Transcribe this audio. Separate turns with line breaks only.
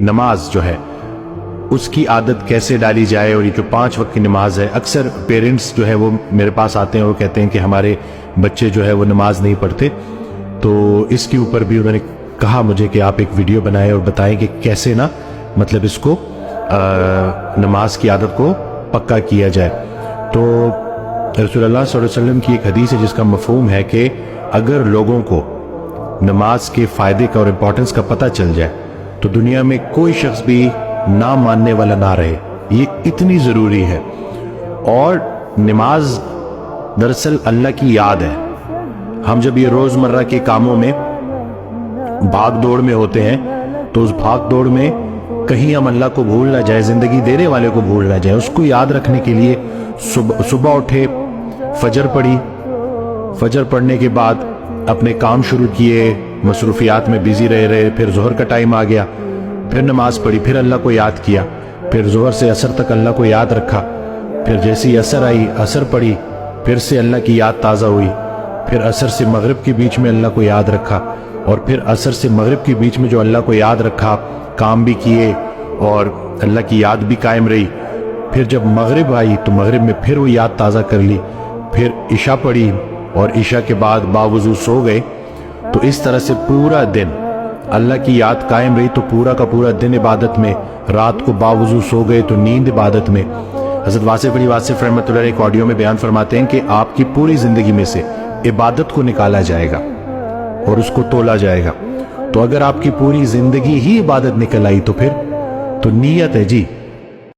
نماز جو ہے اس کی عادت کیسے ڈالی جائے، اور یہ جو 5 وقت کی نماز ہے، اکثر پیرنٹس جو ہے وہ میرے پاس آتے ہیں، وہ کہتے ہیں کہ ہمارے بچے جو ہے وہ نماز نہیں پڑھتے، تو اس کے اوپر بھی انہوں نے کہا مجھے کہ آپ ایک ویڈیو بنائیں اور بتائیں کہ کیسے نا مطلب اس کو نماز کی عادت کو پکا کیا جائے۔ تو رسول اللہ صلی اللہ علیہ وسلم کی ایک حدیث ہے جس کا مفہوم ہے کہ اگر لوگوں کو نماز کے فائدے کا اور امپورٹنس کا پتہ چل جائے تو دنیا میں کوئی شخص بھی نہ ماننے والا نہ رہے، یہ اتنی ضروری ہے۔ اور نماز دراصل اللہ کی یاد ہے۔ ہم جب یہ روزمرہ کے کاموں میں بھاگ دوڑ میں ہوتے ہیں تو اس بھاگ دوڑ میں کہیں ہم اللہ کو بھول نہ جائے، زندگی دینے والے کو بھول نہ جائے، اس کو یاد رکھنے کے لیے صبح اٹھے، فجر پڑھی، فجر پڑھنے کے بعد اپنے کام شروع کیے، مصروفیات میں بیزی رہے، پھر ظہر کا ٹائم آ گیا، پھر نماز پڑھی، پھر اللہ کو یاد کیا، پھر ظہر سے عصر تک اللہ کو یاد رکھا، پھر جیسی عصر آئی عصر پڑھی، پھر سے اللہ کی یاد تازہ ہوئی، پھر عصر سے مغرب کے بیچ میں اللہ کو یاد رکھا، اور پھر عصر سے مغرب کے بیچ میں جو اللہ کو یاد رکھا، کام بھی کیے اور اللہ کی یاد بھی قائم رہی۔ پھر جب مغرب آئی تو مغرب میں پھر وہ یاد تازہ کر لی، پھر عشاء پڑھی اور عشاء کے بعد باوضو سو گئے۔ تو اس طرح سے پورا دن اللہ کی یاد قائم رہی، تو پورا کا پورا دن عبادت میں، رات کو باوضو سو گئے تو نیند عبادت میں۔ حضرت واصف علی واصف رحمۃ اللہ علیہ ایک آڈیو میں بیان فرماتے ہیں کہ آپ کی پوری زندگی میں سے عبادت کو نکالا جائے گا اور اس کو تولا جائے گا۔ تو اگر آپ کی پوری زندگی ہی عبادت نکل آئی تو پھر تو نیت ہے جی،